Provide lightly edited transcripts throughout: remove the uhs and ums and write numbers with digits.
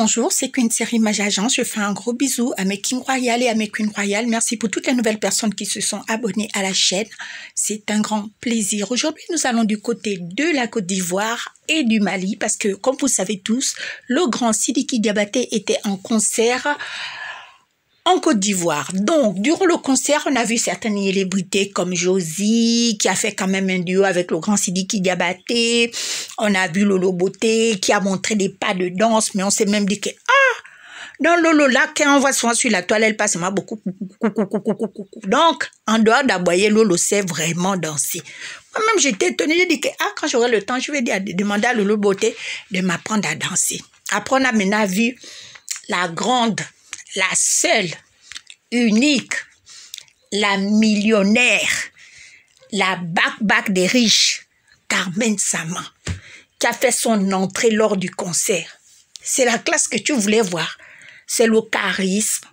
Bonjour, c'est Queen Image Agence. Je fais un gros bisou à mes King Royal et à mes Queen Royal. Merci pour toutes les nouvelles personnes qui se sont abonnées à la chaîne. C'est un grand plaisir. Aujourd'hui, nous allons du côté de la Côte d'Ivoire et du Mali parce que, comme vous savez tous, le grand Sidiki Diabaté était en concert en Côte d'Ivoire. Donc, durant le concert, on a vu certaines célébrités comme Josie, qui a fait quand même un duo avec le grand Sidiki Diabaté. On a vu Lolo Beauté, qui a montré des pas de danse, mais on s'est même dit que, dans Lolo, là, quand on voit souvent sur la toile, elle passe moi beaucoup. Donc, en dehors d'aboyer, Lolo sait vraiment danser. Moi-même, j'étais étonnée. J'ai dit que, quand j'aurai le temps, je vais demander à Lolo Beauté de m'apprendre à danser. Après, on a maintenant vu la grande, la seule, unique, la millionnaire, la bac des riches, Carmen Sama, qui a fait son entrée lors du concert. C'est la classe que tu voulais voir. C'est le charisme,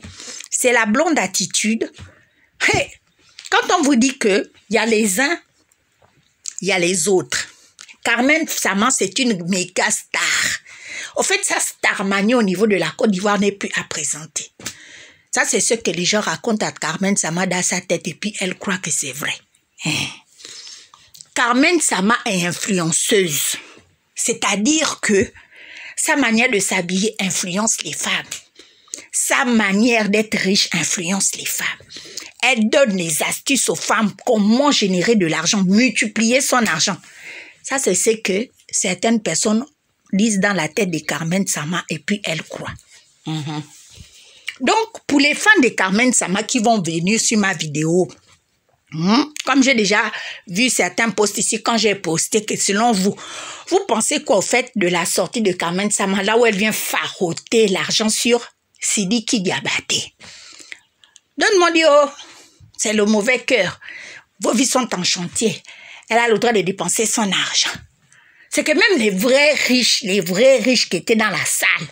c'est la blonde attitude. Hey, quand on vous dit qu'il y a les uns, il y a les autres. Carmen Sama, c'est une méga star. Au fait, sa starmanie au niveau de la Côte d'Ivoire n'est plus à présenter. Ça, c'est ce que les gens racontent à Carmen Sama dans sa tête et puis elle croit que c'est vrai. Carmen Sama est influenceuse. C'est-à-dire que sa manière de s'habiller influence les femmes. Sa manière d'être riche influence les femmes. Elle donne les astuces aux femmes, comment générer de l'argent, multiplier son argent. Ça, c'est ce que certaines personnes disent dans la tête de Carmen Sama et puis elle croit. Donc, pour les fans de Carmen Sama qui vont venir sur ma vidéo, comme j'ai déjà vu certains posts ici, quand j'ai posté que selon vous, vous pensez quoi au fait de la sortie de Carmen Sama, là où elle vient faroter l'argent sur Sidiki Diabaté? Donne-moi dit, c'est le mauvais cœur. Vos vies sont en chantier. Elle a le droit de dépenser son argent. C'est que même les vrais riches qui étaient dans la salle,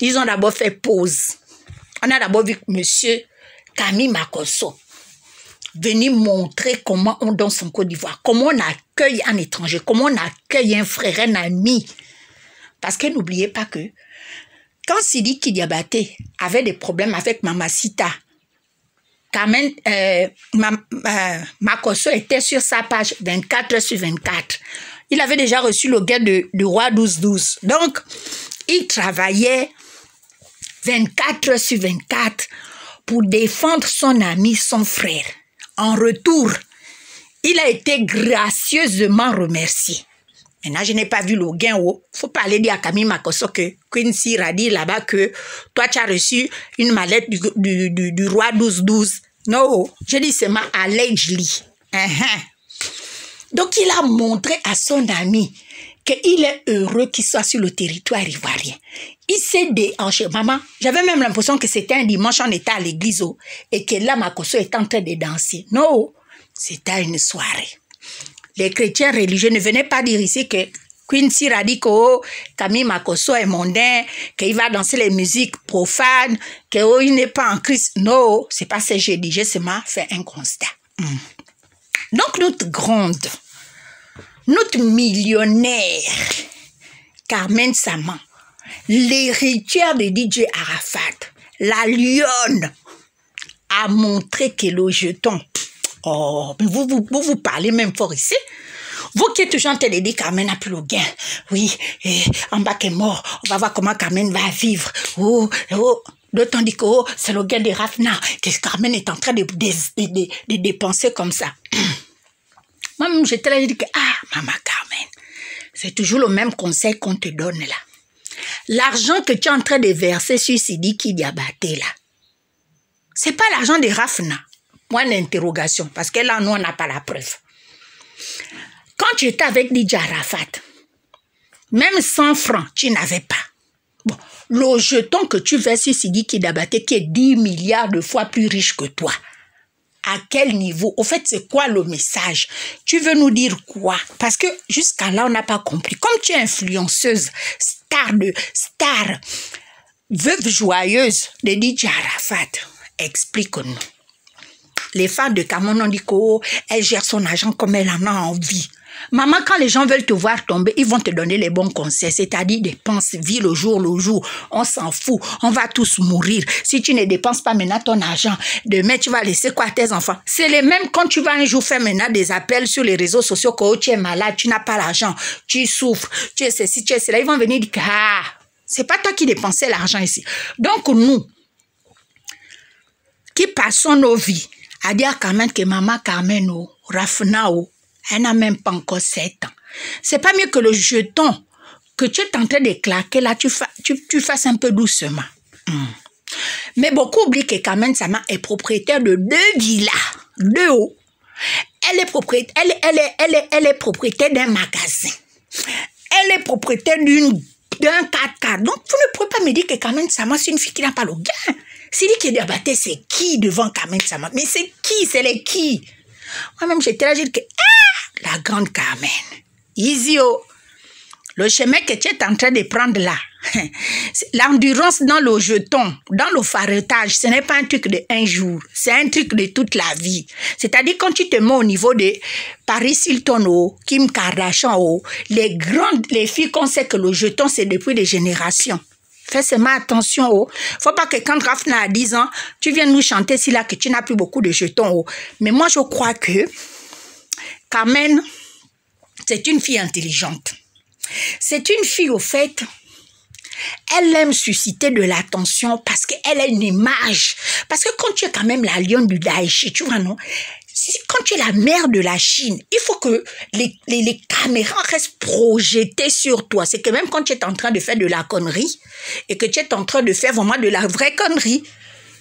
ils ont d'abord fait pause. On a d'abord vu monsieur Camille Makosso venir montrer comment on danse en Côte d'Ivoire, comment on accueille un étranger, comment on accueille un frère, un ami. Parce que n'oubliez pas que quand Sidiki Diabaté avait des problèmes avec Mamacita, Carmen Makosso était sur sa page 24/24. Il avait déjà reçu le gain du roi 12-12. Donc, il travaillait 24/24 pour défendre son ami, son frère. En retour, il a été gracieusement remercié. Maintenant, je n'ai pas vu le gain. Il ne faut pas aller dire à Camille Makosso que Queen Sir a dit là-bas que toi, tu as reçu une mallette du roi 12-12. Non, je dis seulement allegedly. Donc, il a montré à son ami qu'il est heureux qu'il soit sur le territoire ivoirien. Il s'est déhanché. Maman, j'avais même l'impression que c'était un dimanche, on était à l'église et que là, Makosso est en train de danser. Non, c'était une soirée. Les chrétiens religieux ne venaient pas dire ici que Queen Sir a dit que Camille Makosso est mondain, qu'il va danser les musiques profanes, qu'il n'est pas en Christ. Non, c'est pas ce que j'ai dit. J'ai seulement fait un constat. Donc, notre grande, notre millionnaire, Carmen Sama, l'héritière de DJ Arafat, la lionne, a montré que le jeton. Oh, mais vous parlez même fort ici. Vous qui êtes toujours en train de dire Carmen n'a plus le gain. Oui, en bas qui est mort. On va voir comment Carmen va vivre. D'autres ont dit que c'est le gain de Rafna, que Carmen est en train de dépenser comme ça. Moi-même, j'étais là, j'ai dit que, maman Carmen, c'est toujours le même conseil qu'on te donne là. L'argent que tu es en train de verser sur Sidiki Diabaté là, c'est pas l'argent de Rafna. Point d'interrogation, parce que là, nous, on n'a pas la preuve. Quand tu étais avec DJ Arafat, même 100 francs, tu n'avais pas. Bon, le jeton que tu verses sur Sidiki Diabaté, qui est 10 milliards de fois plus riche que toi, à quel niveau? Au fait, c'est quoi le message? Tu veux nous dire quoi? Parce que jusqu'à là, on n'a pas compris. Comme tu es influenceuse, star, veuve joyeuse de DJ Arafat, explique-nous. Les fans de Camon ont dit qu'elle gère son argent comme elle en a envie. Maman, quand les gens veulent te voir tomber, ils vont te donner les bons conseils, c'est-à-dire dépense, vis le jour, on s'en fout, on va tous mourir. Si tu ne dépenses pas maintenant ton argent, demain tu vas laisser quoi à tes enfants? C'est les mêmes quand tu vas un jour faire maintenant des appels sur les réseaux sociaux que tu es malade, tu n'as pas l'argent, tu souffres, tu es ceci, tu es cela, ils vont venir dire que c'est pas toi qui dépensais l'argent ici. Donc nous, qui passons nos vies à dire quand même que maman Carmen, Rafna, elle n'a même pas encore 7 ans. C'est pas mieux que le jeton que tu es en train de claquer là, tu fasses un peu doucement. Mais beaucoup oublient que Carmen Sama est propriétaire de 2 villas, 2 hauts. Elle est propriétaire, elle est propriétaire d'un magasin. Elle est propriétaire d'un 4x4. Donc, vous ne pouvez pas me dire que Carmen Sama, c'est une fille qui n'a pas le gain. Sidi Kidiabaté, c'est qui devant Carmen Sama? Mais c'est qui? C'est les qui? Moi-même, j'étais là, j'ai dit que, la grande Carmen. Easy, le chemin que tu es en train de prendre là, l'endurance dans le jeton, dans le farretage, ce n'est pas un truc de un jour, c'est un truc de toute la vie. C'est-à-dire quand tu te mets au niveau de Paris Hilton, Kim Kardashian, les filles qu'on sait que le jeton, c'est depuis des générations. Fais seulement attention, faut pas que quand Rafna a 10 ans, tu viennes nous chanter si là que tu n'as plus beaucoup de jetons. Mais moi, je crois que Carmen, c'est une fille intelligente. C'est une fille, au fait, elle aime susciter de l'attention parce qu'elle a une image. Parce que quand tu es quand même la lionne du Daichi, tu vois, non? Quand tu es la mère de la Chine, il faut que les caméras restent projetées sur toi. C'est que même quand tu es en train de faire de la connerie et que tu es en train de faire vraiment de la vraie connerie,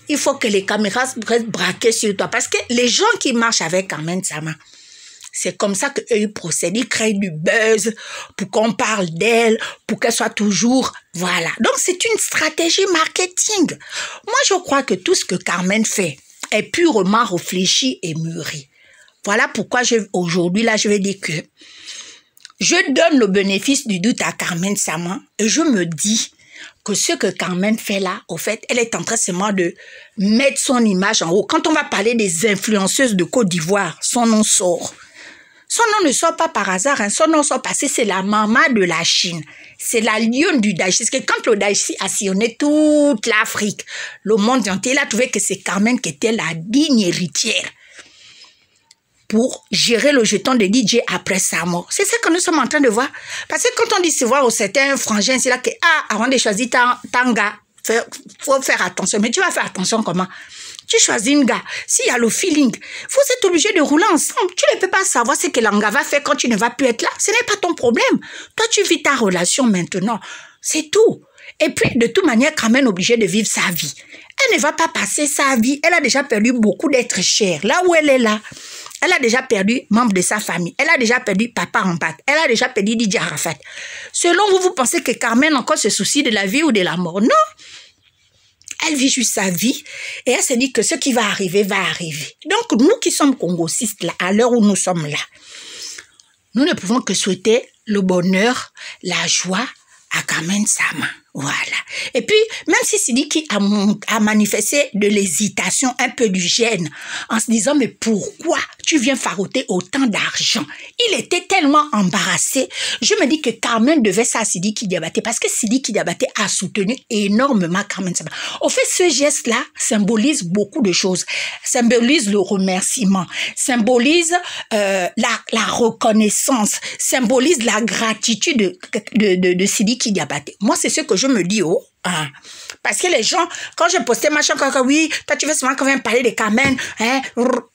il faut que les caméras restent braquées sur toi. Parce que les gens qui marchent avec Carmen Sama, c'est comme ça qu'eux, ils procèdent. Ils créent du buzz pour qu'on parle d'elle, pour qu'elle soit toujours... Voilà. Donc, c'est une stratégie marketing. Moi, je crois que tout ce que Carmen fait est purement réfléchi et mûri. Voilà pourquoi aujourd'hui, là, je vais dire que je donne le bénéfice du doute à Carmen Sama et je me dis que ce que Carmen fait là, au fait, elle est en train seulement de mettre son image en haut. Quand on va parler des influenceuses de Côte d'Ivoire, son nom sort. Son nom ne sort pas par hasard, hein. Son nom sort parce que c'est la maman de la Chine. C'est la lionne du Daichi. Parce que quand le Daichi a sillonné toute l'Afrique, le monde entier, il a trouvé que c'est Carmen qui était la digne héritière pour gérer le jeton de DJ après sa mort. C'est ce que nous sommes en train de voir. Parce que quand on dit se voir au certain frangin, c'est là que, avant de choisir ton gars, faut faire attention. Mais tu vas faire attention comment? Tu choisis un gars. S'il y a le feeling, vous êtes obligé de rouler ensemble. Tu ne peux pas savoir ce que l'anga va faire quand tu ne vas plus être là. Ce n'est pas ton problème. Toi, tu vis ta relation maintenant. C'est tout. Et puis, de toute manière, quand même obligée de vivre sa vie. Elle ne va pas passer sa vie. Elle a déjà perdu beaucoup d'êtres chers. Là où elle est là, elle a déjà perdu membre de sa famille. Elle a déjà perdu papa en pâte. Elle a déjà perdu Didier Arafat. Selon vous, vous pensez que Carmen encore se soucie de la vie ou de la mort? Non. Elle vit juste sa vie et elle se dit que ce qui va arriver, va arriver. Donc, nous qui sommes congosistes, là, à l'heure où nous sommes là, nous ne pouvons que souhaiter le bonheur, la joie à Carmen Sama. Voilà. Et puis, même si Sidiki a manifesté de l'hésitation, un peu du gêne, en se disant, mais pourquoi tu viens faroter autant d'argent? Il était tellement embarrassé. Je me dis que Carmen devait ça à Sidiki Diabaté, parce que Sidiki Diabaté a soutenu énormément Carmen Sama. Au fait, ce geste-là symbolise beaucoup de choses. Symbolise le remerciement, symbolise la reconnaissance, symbolise la gratitude de Sidiki Diabaté. Moi, c'est ce que je me dis, parce que les gens, quand je postais machin, oui, toi tu veux seulement qu'on vienne parler de Carmen, hein,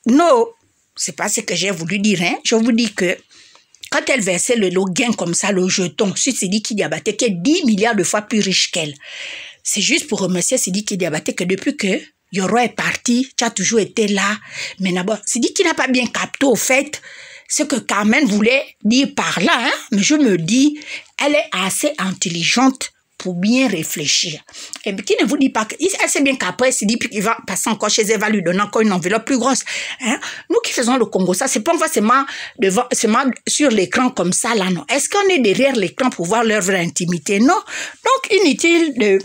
non, c'est pas ce que j'ai voulu dire, hein. Je vous dis que quand elle versait le gain comme ça, le jeton, sur Sidiki Diabaté, qui est 10 milliards de fois plus riche qu'elle, c'est juste pour remercier Sidiki Diabaté que depuis que Yoro est parti, tu as toujours été là, mais d'abord, Sidiki n'a pas bien capté au fait ce que Carmen voulait dire par là, hein, mais je me dis, elle est assez intelligente pour bien réfléchir. Et qui ne vous dit pas elle sait bien qu'après, c'est dit qu'il va passer encore chez elle, va lui donner encore une enveloppe plus grosse. Hein? Nous qui faisons le Congo, ça, c'est pas on voit seulement sur l'écran comme ça, là, non. Est-ce qu'on est derrière l'écran pour voir leur vraie intimité? Non. Donc, inutile de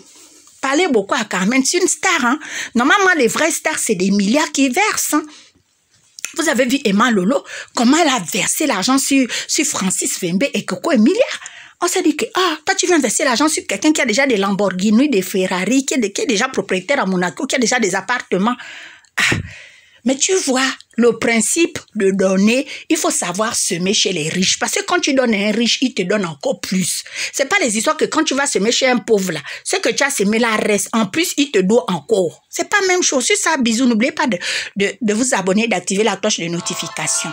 parler beaucoup à Carmen. C'est une star, hein. Normalement, les vraies stars, c'est des milliards qui versent, hein. Vous avez vu Emma Lolo, comment elle a versé l'argent sur Francis Vembe et Coco Emilia. On s'est dit que, toi, tu viens verser l'argent sur quelqu'un qui a déjà des Lamborghini, des Ferrari, qui est déjà propriétaire à Monaco, qui a déjà des appartements. Mais tu vois, le principe de donner, il faut savoir semer chez les riches. Parce que quand tu donnes à un riche, il te donne encore plus. C'est pas les histoires que quand tu vas semer chez un pauvre là, ce que tu as semé là reste. En plus, il te doit encore. C'est pas la même chose. Sur ça, bisous, n'oubliez pas de vous abonner, d'activer la cloche de notification.